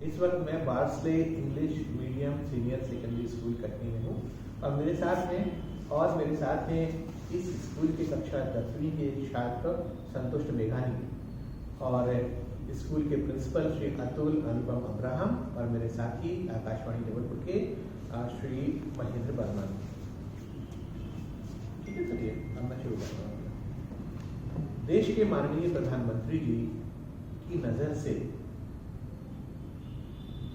इस वक्त मैं Barsley English medium senior secondary school Katni में हूँ और मेरे साथ हैं इस स्कूल की कक्षा 10वीं के छात्र संतुष्ट मेघानी और स्कूल के प्रिंसिपल श्री अतुल अनुपम अब्राहम और मेरे साथी आकाशवाणी जबलपुर के श्री महेंद्र बर्मन। ठीक है, चलिए अब मैं शुरू करता हूँ। देश के माननीय प्रधानमंत्री जी की नज़र से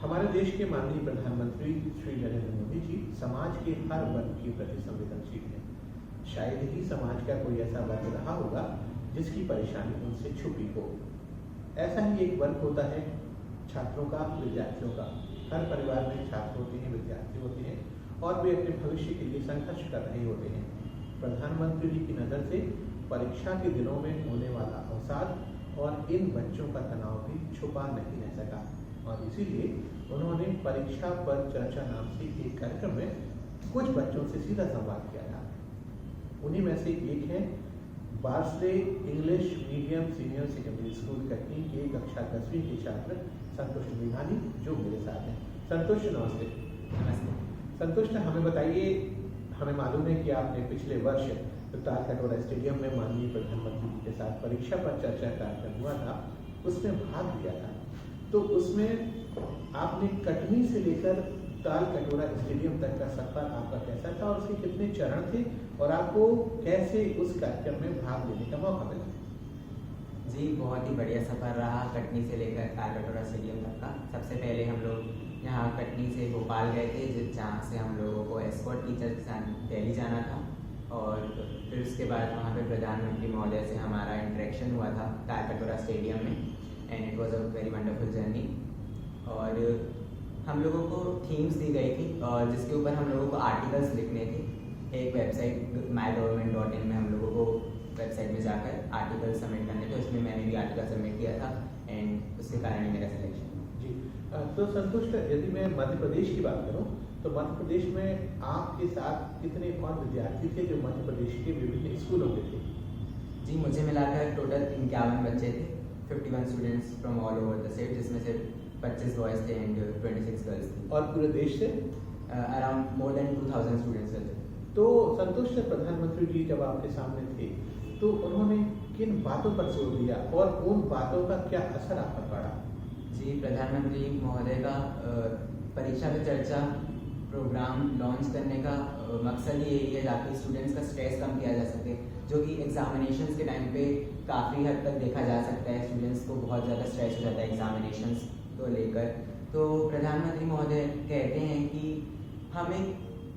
हमारे देश के माननीय प्रधानमंत्री श्री नरेंद्र मोदी जी समाज के हर वर्ग के प्रति संवेदनशील हैं। शायद ही समाज का कोई ऐसा वर्ग रहा होगा जिसकी परेशानी उनसे छुपी हो। ऐसा ही एक वर्ग होता है छात्रों का, विद्यार्थियों का। हर परिवार में छात्र होते हैं, विद्यार्थी होते हैं और वे अपने भविष्य के लिए संघर्ष कर रहे होते हैं। प्रधानमंत्री जी की नज़र से परीक्षा के दिनों में होने वाला अवसाद और इन बच्चों का तनाव भी छुपा नहीं रह सका और इसीलिए उन्होंने परीक्षा पर चर्चा नाम से एक कार्यक्रम में कुछ बच्चों से सीधा संवाद किया था। उन्हीं में से एक है Barsley English medium senior secondary school Katni के कक्षा 10वीं के छात्र संतुष्ट मेघानी जो मेरे साथ हैं। संतुष्ट, नमस्ते। नमस्ते। संतुष्ट, हमें बताइए, हमें मालूम है कि आपने पिछले वर्ष तालकटोरा स्टेडियम में माननीय प्रधानमंत्री जी के साथ परीक्षा पर चर्चा कार्यक्रम हुआ था, उसमें भाग लिया था। तो उसमें आपने कटनी से लेकर तालकटोरा स्टेडियम तक का सफर आपका कैसा था और उसके कितने चरण थे और आपको कैसे उस कार्यक्रम में भाग लेने का मौका मिला? जी, बहुत ही बढ़िया सफ़र रहा कटनी से लेकर तालकटोरा स्टेडियम तक का। सबसे पहले हम लोग यहाँ कटनी से भोपाल गए थे, जहाँ से हम लोगों को एस्कॉर्ट टीचर के साथ दिल्ली जाना था और फिर उसके बाद वहाँ पे प्रधानमंत्री महोदय से हमारा इंटरेक्शन हुआ था तालकटोरा स्टेडियम में and it was a very wonderful journey. और हम लोगों को थीम्स दी गई थी और जिसके ऊपर हम लोगों को आर्टिकल्स लिखने थे। एक वेबसाइट mygovernment.in में हम लोगों को वेबसाइट में जाकर आर्टिकल सबमिट करने थे। उसमें मैंने भी आर्टिकल सबमिट किया था एंड उसके कारण ही मेरा सिलेक्शन। जी, तो संतुष्ट, यदि मैं मध्य प्रदेश की बात करूं तो मध्य प्रदेश में आपके साथ कितने और विद्यार्थी थे जो मध्य प्रदेश के विभिन्न स्कूलों के थे? जी, मुझे मिलाकर टोटल 51 बच्चे थे, 51 students from all over the state, जिसमें से 25 बॉयज़ थे एंड 26 गर्ल्स थी। और पूरे देश से अराउंड मोर देन 2000 स्टूडेंट्स थे। तो संतुष्ट, प्रधानमंत्री जी जब आपके सामने थे तो उन्होंने किन बातों पर जोर दिया और उन बातों का क्या असर आप पर पड़ा? जी, प्रधानमंत्री महोदय का परीक्षा पे चर्चा प्रोग्राम लॉन्च करने का मकसद ही यही है ताकि स्टूडेंट्स का स्ट्रेस कम किया जा सके, जो कि एग्जामिनेशंस के टाइम पे काफ़ी हद तक देखा जा सकता है। स्टूडेंट्स को बहुत ज़्यादा स्ट्रेस हो जाता है एग्जामिनेशंस को लेकर। तो प्रधानमंत्री महोदय कहते हैं कि हमें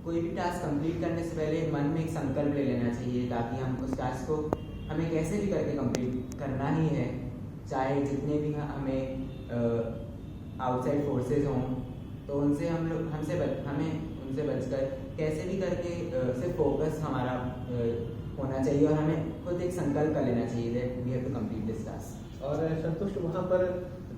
कोई भी टास्क कंप्लीट करने से पहले मन में एक संकल्प ले लेना चाहिए ताकि हम उस टास्क को हमें कैसे भी करके कंप्लीट करना ही है, चाहे जितने भी हमें आउटसाइड फोर्सेस हों तो उनसे हमें उनसे बचकर कैसे भी करके सिर्फ फोकस हमारा होना चाहिए और हमें खुद एक संकल्प कर लेना चाहिए that we have to complete this task. और संतुष्ट, वहाँ पर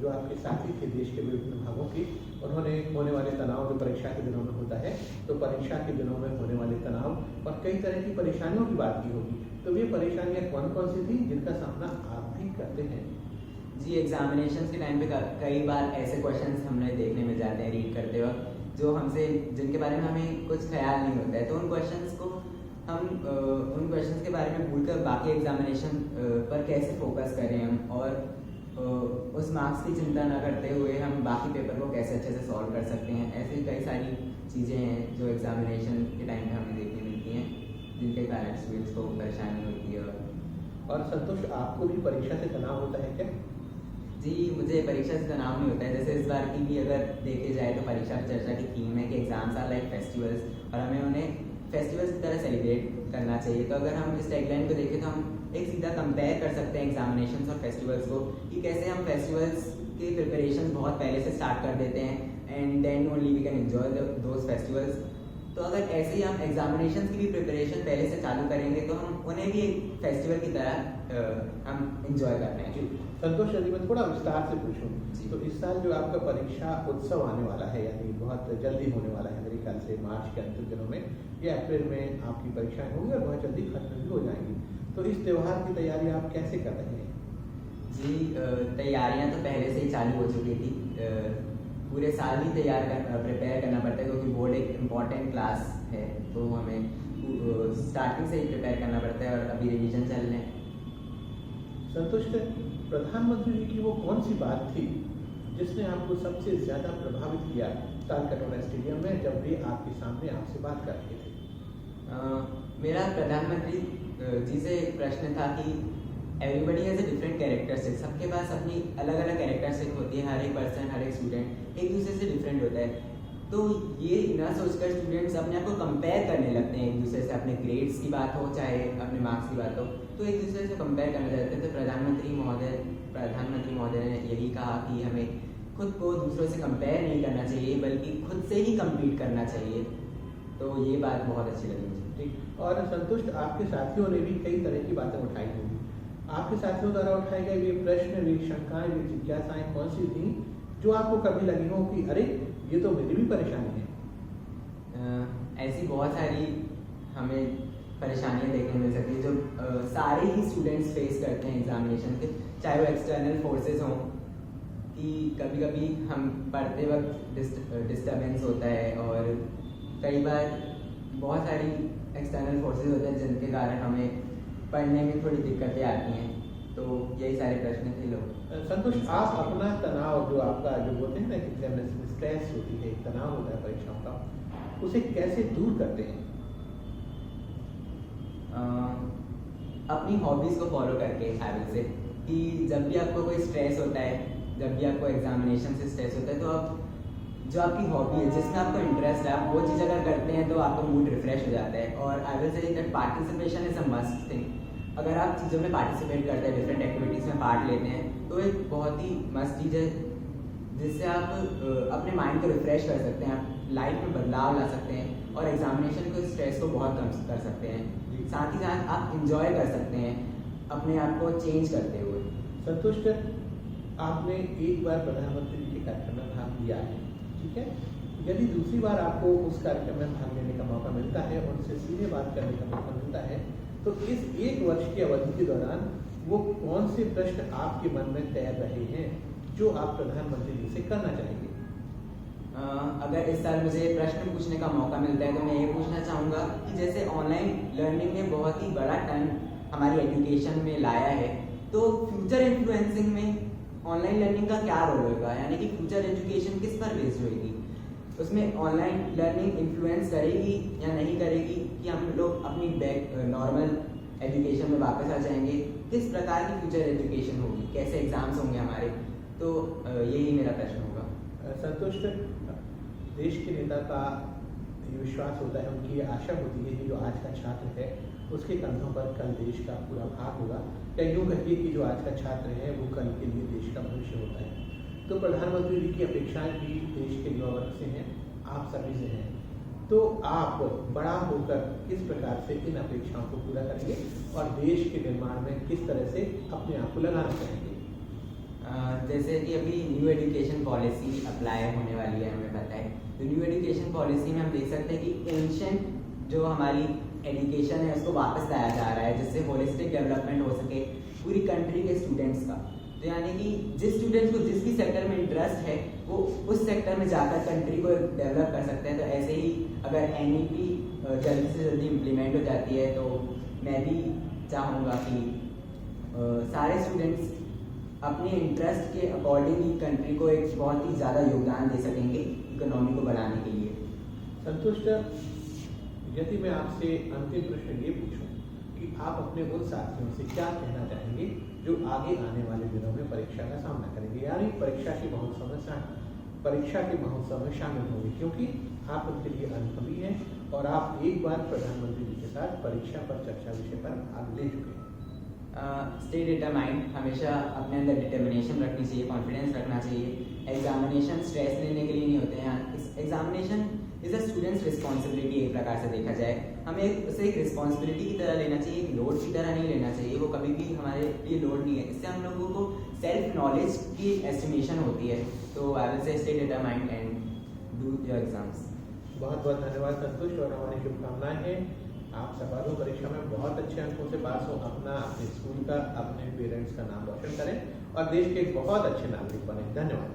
जो आपके साथी थे देश के विभिन्न भागों के, उन्होंने होने वाले तनाव जो परीक्षा के दिनों में होता है, तो परीक्षा के दिनों में होने वाले तनाव और कई तरह की परेशानियों की बात की होगी, तो ये परेशानियाँ कौन कौन सी थी जिनका सामना आप भी करते हैं? जी, एग्जामिनेशंस के टाइम पे कई बार ऐसे क्वेश्चंस हमें देखने मिल जाते हैं रीड करते वक्त जो जिनके बारे में हमें कुछ ख्याल नहीं होता है, तो उन क्वेश्चंस के बारे में भूलकर बाकी एग्जामिनेशन पर कैसे फोकस करें हम और उस मार्क्स की चिंता न करते हुए हम बाकी पेपर को कैसे अच्छे से सॉल्व कर सकते हैं। ऐसी कई सारी चीज़ें हैं जो एग्जामिनेशन के टाइम पे हमें देखने मिलती हैं जिनके कारण स्टूडेंट्स को परेशानी होती है। और संतुष्ट, आपको भी परीक्षा से तनाव होता है क्या? जी, मुझे परीक्षा से तनाव नहीं होता है। जैसे इस बार की भी अगर देखे जाए तो परीक्षा पे चर्चा की थीम है कि एग्जाम्स आर लाइक फेस्टिवल्स और हमें उन्हें फेस्टिवल्स की तरह सेलिब्रेट करना चाहिए। तो अगर हम इस टैगलाइन को देखें तो हम एक सीधा कंपेयर कर सकते हैं एग्जामिनेशंस और फेस्टिवल्स को कि कैसे हम फेस्टिवल्स की प्रिपरेशन बहुत पहले से स्टार्ट कर देते हैं and then only we can enjoy those festivals. तो अगर ऐसे ही हम एग्जामिनेशंस की भी प्रिपरेशन पहले से चालू करेंगे तो हम उन्हें भी एक फेस्टिवल की तरह हम इंजॉय कर रहे हैं। संतोष, यदि मैं थोड़ा विस्तार से पूछूं जी, तो इस साल जो आपका परीक्षा उत्सव आने वाला है, यानी बहुत जल्दी होने वाला है, मेरे ख्याल से मार्च के अंतिम दिनों में या अप्रैल में आपकी परीक्षाएं होंगी और बहुत जल्दी खत्म भी हो जाएंगी, तो इस त्यौहार की तैयारी आप कैसे कर रहे हैं? जी, तैयारियां तो पहले से ही चालू हो चुकी थी। पूरे साल ही प्रिपेयर करना पड़ता है, क्योंकि बोर्ड एक इम्पॉर्टेंट क्लास है, तो हमें स्टार्टिंग से ही प्रिपेयर करना पड़ता है और अभी रिवीजन चल रहे हैं। संतुष्ट, प्रधानमंत्री जी की वो कौन सी बात थी जिसने आपको सबसे ज़्यादा प्रभावित किया तालकटोरा स्टेडियम में जब भी आपके सामने आपसे बात कर रहे थे? मेरा प्रधानमंत्री जी से एक प्रश्न था कि everybody has a different characteristic, सबके पास अपनी अलग अलग कैरेक्टरिस्टिक होती है, हर एक पर्सन, हर एक स्टूडेंट एक दूसरे से डिफरेंट होता है। तो ये ना सोचकर स्टूडेंट्स अपने आप को कंपेयर करने लगते हैं एक दूसरे से, अपने ग्रेड्स की बात हो चाहे अपने मार्क्स की बात हो, तो एक दूसरे से कंपेयर करने लगते हैं। तो प्रधानमंत्री महोदय ने यही कहा कि हमें खुद को दूसरों से कंपेयर नहीं करना चाहिए, बल्कि खुद से ही कम्पीट करना चाहिए। तो ये बात बहुत अच्छी लगी मुझे। ठीक, और संतुष्ट, आपके साथियों ने भी कई तरह की बातें उठाई होंगी। आपके साथियों द्वारा उठाए गए वे प्रश्न, वे शंकाएं, वे जिज्ञासाएं कौन सी थी जो आपको कभी लगी हो कि अरे ये तो मेरी भी परेशानी है? ऐसी बहुत सारी हमें परेशानियां देखने मिल सकती है जो सारे ही स्टूडेंट्स फेस करते हैं एग्जामिनेशन के, चाहे वो एक्सटर्नल फोर्सेस हों, कि कभी कभी हम पढ़ते वक्त डिस्टर्बेंस होता है, और कई बार बहुत सारी एक्सटर्नल फोर्सेस होते हैं जिनके कारण हमें पढ़ने में थोड़ी दिक्कतें आती हैं। तो यही सारे प्रश्न थे लोग। संतोष, आप अपना तनाव जो आपका जो बोलते हैं ना एग्जामिनेशन स्ट्रेस होती है, एक तनाव होता है परीक्षाओं का, उसे कैसे दूर करते हैं? अपनी हॉबीज़ को फॉलो करके, हैबिट से, कि जब भी आपको कोई स्ट्रेस होता है, जब भी आपको एग्जामिनेशन से स्ट्रेस होता है, तो आप जो आपकी हॉबी है, जिसमें आपको इंटरेस्ट है, आप वो चीज़ अगर करते हैं तो आपका मूड रिफ्रेश हो जाता है। और I will say that participation is a must thing. अगर आप चीज़ों में पार्टिसिपेट करते हैं, डिफरेंट एक्टिविटीज़ में पार्ट लेते हैं, तो एक बहुत ही मस्त चीज़ है जिससे आप अपने माइंड को रिफ्रेश कर सकते हैं, आप लाइफ में बदलाव ला सकते हैं और एग्जामिनेशन को स्ट्रेस को बहुत कम कर सकते हैं। साथ ही साथ आप इंजॉय कर सकते हैं अपने आप को चेंज करते हुए। संतुष्ट, आपने एक बार प्रधानमंत्री जी के कार्यक्रम में भाग लिया है, ठीक है? यदि दूसरी बार आपको उस कार्यक्रम में भाग लेने का मौका मिलता है, उनसे सीधे बात करने का मौका मिलता है, तो इस एक वर्ष की अवधि के दौरान वो कौन से प्रश्न आपके मन में तैर रहे हैं जो आप प्रधानमंत्री जी से करना चाहेंगे? अगर इस साल मुझे प्रश्न पूछने का मौका मिलता है तो मैं ये पूछना चाहूँगा कि जैसे ऑनलाइन लर्निंग ने बहुत ही बड़ा टर्न हमारी एजुकेशन में लाया है, तो फ्यूचर इन्फ्लुएंसिंग में ऑनलाइन लर्निंग का क्या रोल होगा, यानी कि फ्यूचर एजुकेशन किस पर बेस्ड होगी, उसमें ऑनलाइन लर्निंग इन्फ्लुएंस करेगी या नहीं करेगी, कि हम लोग अपनी नॉर्मल एजुकेशन में वापस आ जाएंगे, किस प्रकार की फ्यूचर एजुकेशन होगी, कैसे एग्जाम्स होंगे हमारे। तो यही मेरा प्रश्न होगा। संतुष्ट, देश के नेता का ये विश्वास होता है, उनकी ये आशा होती है कि जो आज का छात्र है उसके कंधों पर कल देश का पूरा भार होगा, या यूँ कहिए कि जो आज का छात्र है वो कल के लिए देश का भविष्य होता है। तो प्रधानमंत्री जी की अपेक्षाएं भी देश के युवा वर्ग से हैं, आप सभी से हैं, तो आप बड़ा होकर किस प्रकार से इन अपेक्षाओं को पूरा करेंगे और देश के निर्माण में किस तरह से अपने आप को लगाना चाहेंगे? जैसे कि अभी न्यू एजुकेशन पॉलिसी अप्लाई होने वाली है, हमें पता है, तो न्यू एजुकेशन पॉलिसी में हम देख सकते हैं कि एंशिएंट जो हमारी एजुकेशन है उसको वापस लाया जा रहा है, जिससे होलिस्टिक डेवलपमेंट हो सके पूरी कंट्री के स्टूडेंट्स का। तो यानी कि जिस स्टूडेंट्स को जिस भी सेक्टर में इंटरेस्ट है वो उस सेक्टर में जाकर कंट्री को डेवलप कर सकते हैं। तो ऐसे ही अगर NEP जल्दी से जल्दी इम्प्लीमेंट हो जाती है तो मैं भी चाहूँगा कि सारे स्टूडेंट्स अपने इंटरेस्ट के अकॉर्डिंग ही कंट्री को एक बहुत ही ज़्यादा योगदान दे सकेंगे इकोनॉमी को बढ़ाने के लिए। संतुष्ट, यदि मैं आपसे अंतिम प्रश्न ये पूछूं कि आप अपने उन साथियों से क्या कहना चाहेंगे जो आगे आने वाले दिनों में परीक्षा का सामना करेंगे, यानी परीक्षा के महोत्सव में शामिल होंगे, क्योंकि आप उनके लिए अनुभवी हैं और आप एक बार प्रधानमंत्री जी के साथ परीक्षा पर चर्चा विषय पर भाग ले चुके हैं। स्टे डिटरमाइंड, हमेशा अपने अंदर डिटर्मिनेशन रखनी चाहिए, कॉन्फिडेंस रखना चाहिए। एग्जामिनेशन स्ट्रेस लेने के लिए नहीं होते हैं, examination is a students responsibility एक प्रकार से देखा जाए, हमें उसे एक रिस्पॉन्सिबिलिटी की तरह लेना चाहिए, एक लोड की तरह नहीं लेना चाहिए, वो कभी भी हमारे लिए लोड नहीं है। इससे हम लोगों को सेल्फ नॉलेज की एस्टिमेशन होती है। तो I will say stay determined and do your exams. बहुत बहुत धन्यवाद संतुष्ट, और हमारी शुभकामनाएं हैं आप सफल हो, परीक्षा में बहुत अच्छे अंकों से पास हो, अपने स्कूल का, अपने पेरेंट्स का नाम रोशन करें और देश के एक बहुत अच्छे नागरिक बने। धन्यवाद।